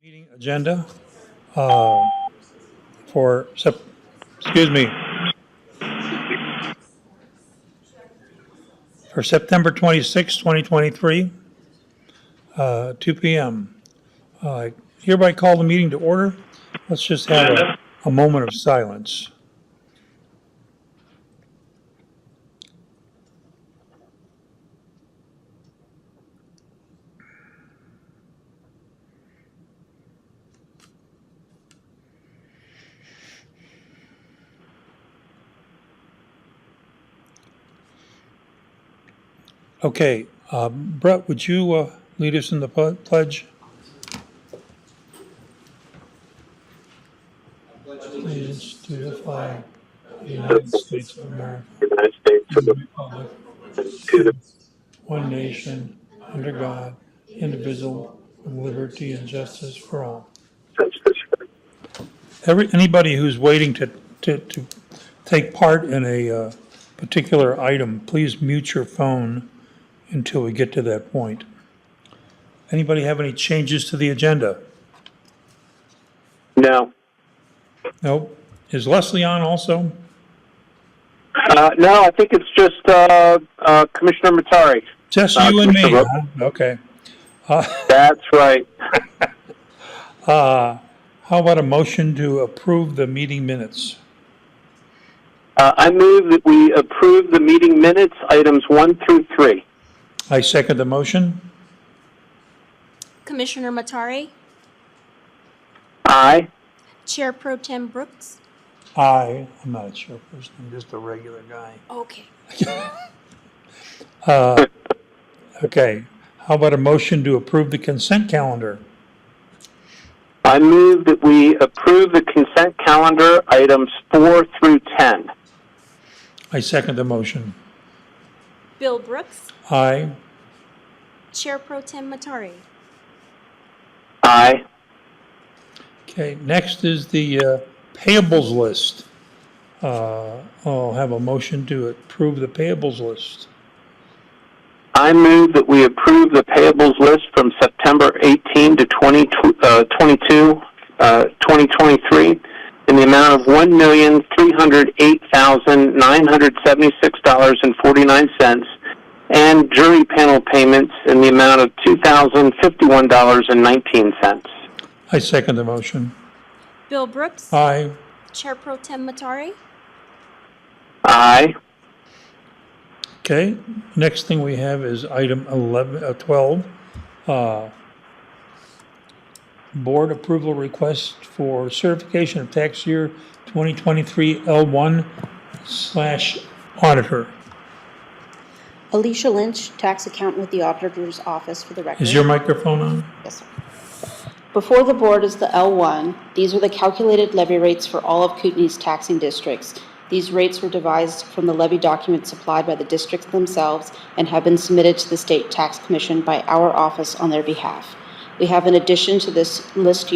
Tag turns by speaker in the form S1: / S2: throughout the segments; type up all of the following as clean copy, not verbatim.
S1: Meeting agenda for for September 26, 2023, 2 p.m. Hereby call the meeting to order. Let's just have a moment of silence. Okay, Brett, would you lead us in the pledge? Allegiance to the flag of the United States of America, and the republic, one nation, under God, indivisible, with liberty and justice for all. Anybody who's waiting to take part in a particular item, please mute your phone until we get to that point. Anybody have any changes to the agenda?
S2: No.
S1: Nope. Is Leslie on also?
S2: No, I think it's just Commissioner Matari.
S1: Just you and me, huh? Okay.
S2: That's right.
S1: How about a motion to approve the meeting minutes?
S2: I move that we approve the meeting minutes, items 1 through 3.
S1: I second the motion.
S3: Commissioner Matari,
S2: Aye.
S3: Chair Pro Tem Brooks.
S1: Aye. I'm not a chairperson, I'm just a regular guy.
S3: Okay.
S1: Okay. How about a motion to approve the consent calendar?
S2: I move that we approve the consent calendar, items 4 through 10.
S1: I second the motion.
S3: Bill Brooks,
S1: Aye.
S3: Chair Pro Tem Matari.
S2: Aye.
S1: Okay, next is the payables list. I'll have a motion to approve the payables list.
S2: I move that we approve the payables list from September 18 to 2023 in the amount of $1,308,976.49 and jury panel payments in the amount of $2,051.19.
S1: I second the motion.
S3: Bill Brooks,
S1: Aye.
S3: Chair Pro Tem Matari.
S2: Aye.
S1: Okay, next thing we have is item 12. Board approval request for certification of tax year 2023 L1/Auditor.
S4: Alicia Lynch, tax accountant with the Auditor's Office, for the record.
S1: Is your microphone on?
S4: Yes, sir. Before the board is the L1. These are the calculated levy rates for all of Kootenai's taxing districts. These rates were devised from the levy documents supplied by the districts themselves and have been submitted to the State Tax Commission by our office on their behalf. We have, in addition to this list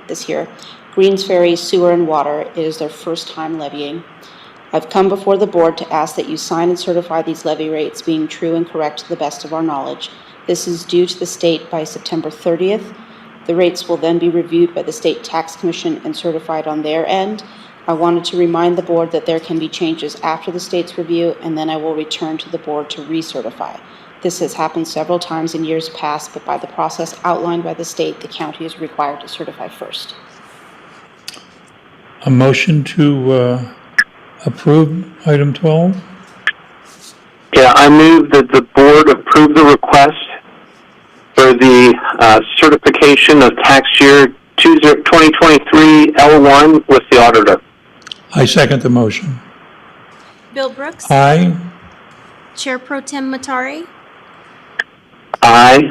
S4: this year, Greens Ferry Sewer and Water. It is their first time levying. I've come before the board to ask that you sign and certify these levy rates being true and correct to the best of our knowledge. This is due to the state by September 30th. The rates will then be reviewed by the State Tax Commission and certified on their end. I wanted to remind the board that there can be changes after the state's review, and then I will return to the board to recertify. This has happened several times in years past, but by the process outlined by the state, the county is required to certify first.
S1: A motion to approve item 12?
S2: Yeah, I move that the board approve the request for the certification of tax year 2023 L1 with the auditor.
S1: I second the motion.
S3: Bill Brooks,
S1: Aye.
S3: Chair Pro Tem Matari.
S2: Aye.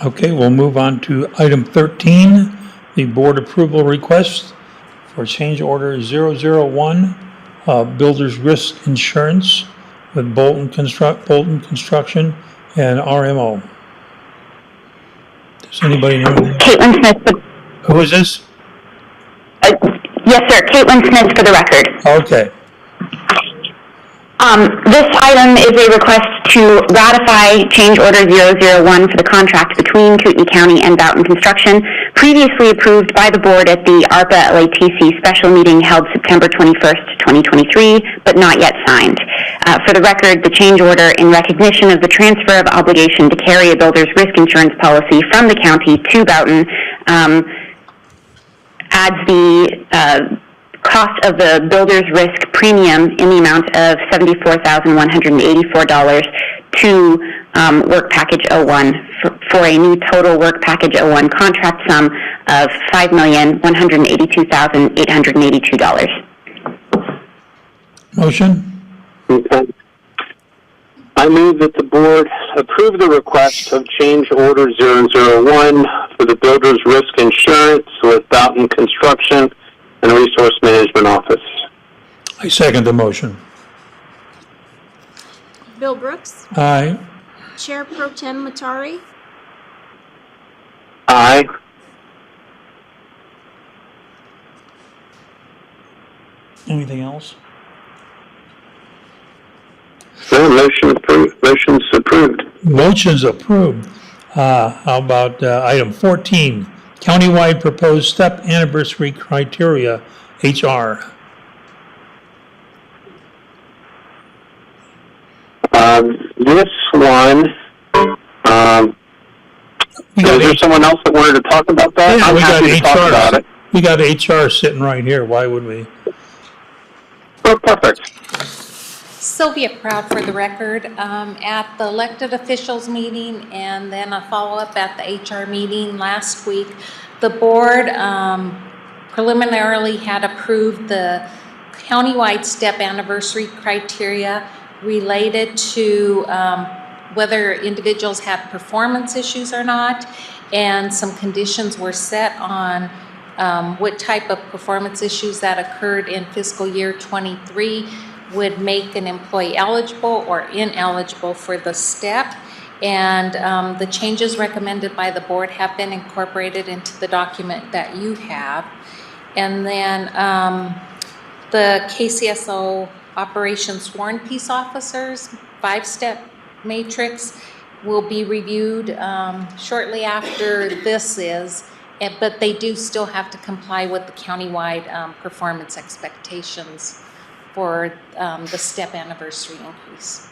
S1: Okay, we'll move on to item 13, the board approval request for change order 001, builder's risk insurance with Bouten Construction and RMO. Does anybody know?
S5: Caitlin Smith.
S1: Who is this?
S5: Yes, sir. Caitlin Smith for the record.
S1: Okay.
S5: This item is a request to ratify change order 001 for the contract between between Kootenai County and Bouten Construction, previously approved by the board at the ARPA LATC special meeting held September 21st, 2023, but not yet signed. For the record, the change order in recognition of the transfer of obligation to carry a builder's risk insurance policy from the county to Bouten adds the cost of the builder's risk premium in the amount of $74,184 to Work Package 01 for a new total Work Package 01 contract sum of $5,182,882.
S1: Motion?
S2: Okay. I move that the board approve the request of change order 001 for the builder's risk insurance with Bouten Construction and Resource Management Office.
S1: I second the motion.
S3: Bill Brooks.
S1: Aye.
S3: Chair Pro Tem Matari.
S2: Aye.
S1: Anything else?
S2: No, motion approved. Motion's approved.
S1: Motion's approved. How about item 14, countywide proposed step anniversary criteria, HR?
S2: This one,
S1: We
S2: is
S1: got
S2: there someone else that wanted to talk about that?
S1: Yeah,
S2: I'm
S1: we got
S2: happy to talk about
S1: HR.
S2: it.
S1: We got HR sitting right here. Why would we?
S2: Oh, perfect.
S6: Sylvia Proud for the record. At the elected officials meeting and then a follow-up at the HR meeting last week, the board preliminarily had approved the countywide step anniversary criteria related to whether individuals had performance issues or not, and some conditions were set on what type of performance issues that occurred in fiscal year 23 would make an employee eligible or ineligible for the step. And the changes recommended by the board have been incorporated into the document that you have. And then the KCSO Operations Sworn Peace Officers 5-step matrix will be reviewed shortly after this is, but they do still have to comply with the countywide performance expectations for the step anniversary increase.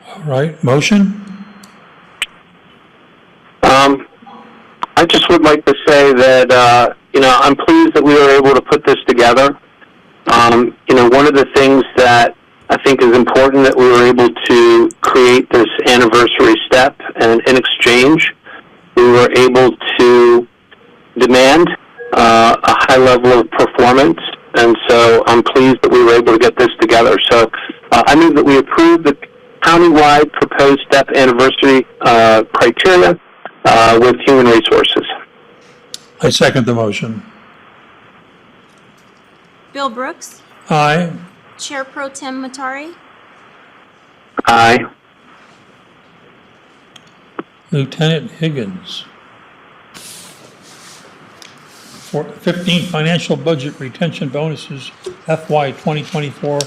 S1: All right, motion?
S2: I just would like to say that, I'm pleased that we were able to put this together. One of the things that I think is important that we were able to create this anniversary step, and in exchange, we were able to demand a high level of performance, and so I'm pleased that we were able to get this together. So I move that we approve the countywide proposed step anniversary criteria with human resources.
S1: I second the motion.
S3: Bill Brooks.
S1: Aye.
S3: Chair Pro Tem Matari.
S2: Aye.
S1: Lieutenant Higgins. 15 financial budget retention bonuses, FY 2024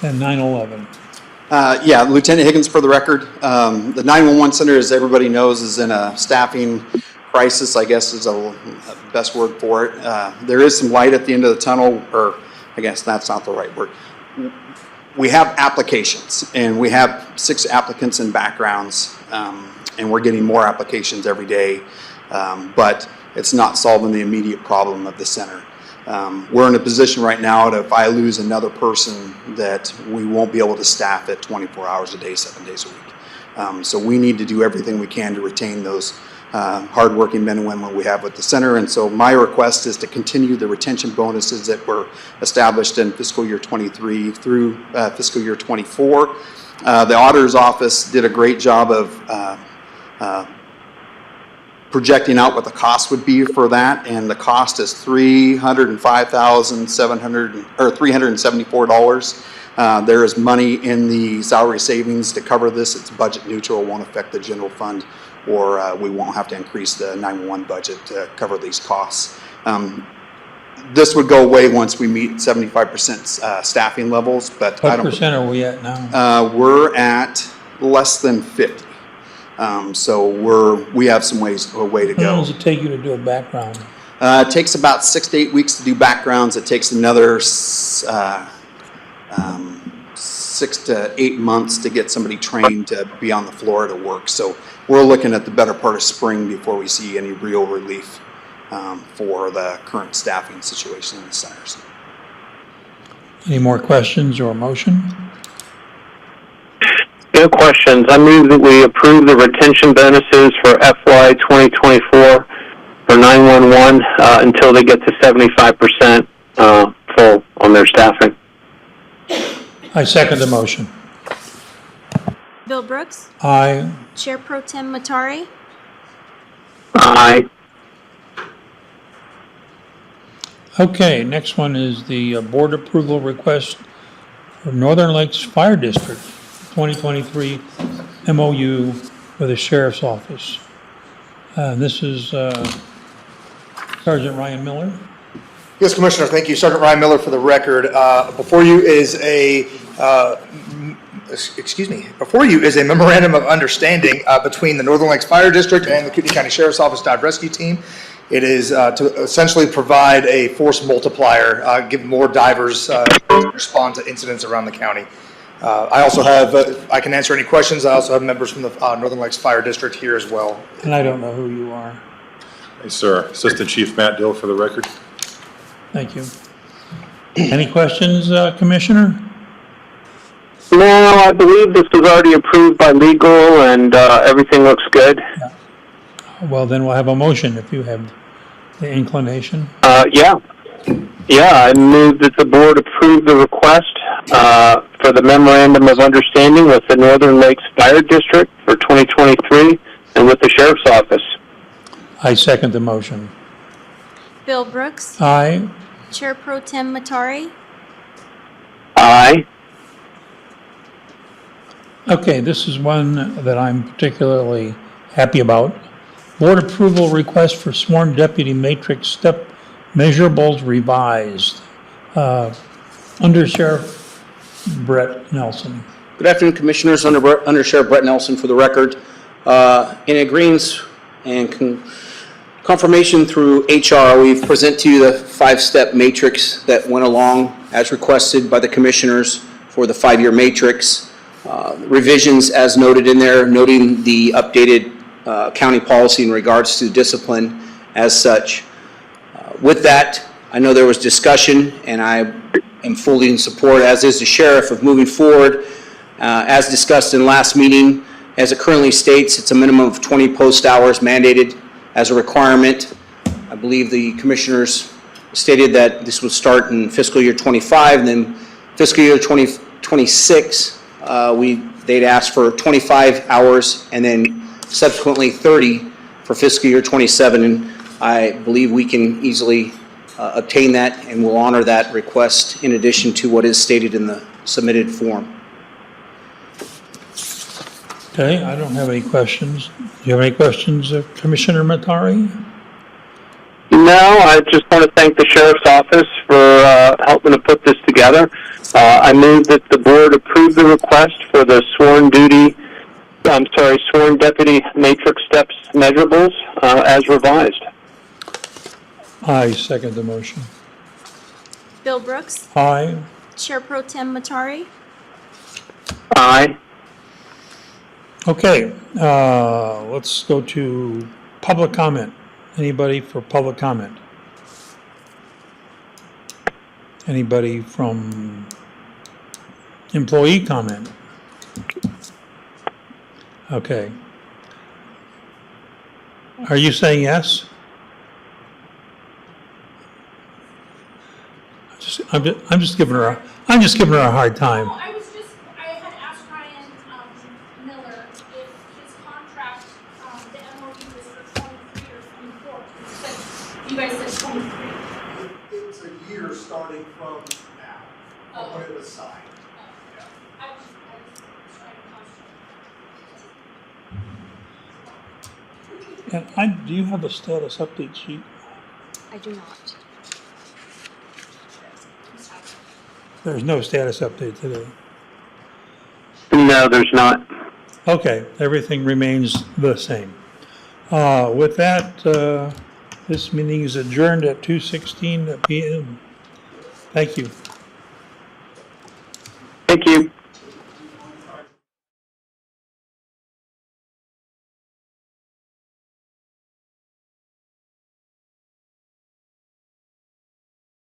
S1: and 9/11.
S7: Yeah, Lieutenant Higgins for the record. The 911 center, as everybody knows, is in a staffing crisis, I guess is a best word for it. There is some light at the end of the tunnel, or I guess that's not the right word. We have applications, and we have 6 applicants and backgrounds, and we're getting more applications every day, but it's not solving the immediate problem of the center. We're in a position right now that if I lose another person, that we won't be able to staff it 24 hours a day, 7 days a week. So we need to do everything we can to retain those hardworking men and women we have with the center. And so my request is to continue the retention bonuses that were established in fiscal year 23 through fiscal year 24. The auditor's office did a great job of projecting out what the cost would be for that, and the cost is $374. There is money in the salary savings to cover this. It's budget neutral, won't affect the general fund, or we won't have to increase the 911 budget to cover these costs. This would go away once we meet 75% staffing levels, but I
S1: What
S7: don't.
S1: percent are we at now?
S7: We're at less than 50. So we have some way to
S1: How long
S7: go.
S1: does it take you to do a background?
S7: It takes about 6 to 8 weeks to do backgrounds. It takes another 6 to 8 months to get somebody trained to be on the floor to work. So we're looking at the better part of spring before we see any real relief for the current staffing situation in the centers.
S1: Any more questions or motion?
S2: No questions. I move that we approve the retention bonuses for FY 2024 for 911 until they get to 75% full on their staffing.
S1: I second the motion.
S3: Bill Brooks,
S1: Aye.
S3: Chair Pro Tem Matari,
S2: Aye.
S1: Okay, next one is the board approval request for Northern Lakes Fire District 2023 MOU with the Sheriff's Office. This is Sergeant Ryan Miller.
S8: Yes, Commissioner, thank you. Sergeant Ryan Miller for the record. Before you is a memorandum of understanding between the Northern Lakes Fire District and the Kootenai County Sheriff's Office Dive Rescue Team. It is to essentially provide a force multiplier, give more divers respond to incidents around the county. I also have, I can answer any questions. I also have members from the Northern Lakes Fire District here as well.
S1: And I don't know who you are.
S9: Hey, sir. Assistant Chief Matt Dill for the record.
S1: Thank you. Any questions, Commissioner?
S2: No, I believe this was already approved by legal and everything looks good.
S1: Well, then we'll have a motion if you have the inclination.
S2: Yeah, I move that the board approve the request for the Memorandum of Understanding with the Northern Lakes Fire District for 2023 and with the Sheriff's Office.
S1: I second the motion.
S3: Bill Brooks,
S1: Aye.
S3: Chair Pro Tem Matari,
S2: Aye.
S1: Okay, this is one that I'm particularly happy about. Board approval request for sworn deputy matrix step measurables revised. Under Sheriff Brett Nelson.
S10: Good afternoon, Commissioners. Under Sheriff Brett Nelson for the record. In agreement and confirmation through HR, we've presented to you the 5-step matrix that went along as requested by the Commissioners for the 5-year matrix. Revisions as noted in there, noting the updated county policy in regards to discipline as such. With that, I know there was discussion, and I am fully in support, as is the sheriff, of moving forward. As discussed in last meeting, as it currently states, it's a minimum of 20 post hours mandated as a requirement. I believe the commissioners stated that this would start in fiscal year 25, and then fiscal year 2026, they'd ask for 25 hours, and then subsequently 30 for fiscal year 27, and I believe we can easily obtain that, and we'll honor that request in addition to what is stated in the submitted form.
S1: Okay, I don't have any questions. Do you have any questions, Commissioner Matari?
S2: No, I just want to thank the Sheriff's Office for helping to put this together. I move that the board approve the request for the sworn deputy matrix steps measurables as revised.
S1: I second the motion.
S3: Bill Brooks,
S1: Aye.
S3: Chair Pro Tem Matari,
S2: Aye.
S1: Okay, let's go to public comment. Anybody for public comment? Anybody from employee comment? Okay. Are you saying yes? I'm just giving her a hard time.
S11: I had asked Ryan Miller if his contract, the MOU was for 23 or 24. You guys said 23.
S8: It's a year starting from now, from when it was signed.
S11: I was trying to concentrate.
S1: And do you have a status update sheet?
S4: I do not.
S1: There's no status update today.
S2: No, there's not.
S1: Okay, everything remains the same. With that, this meeting is adjourned at 2:16 p.m. Thank you.
S2: Thank you.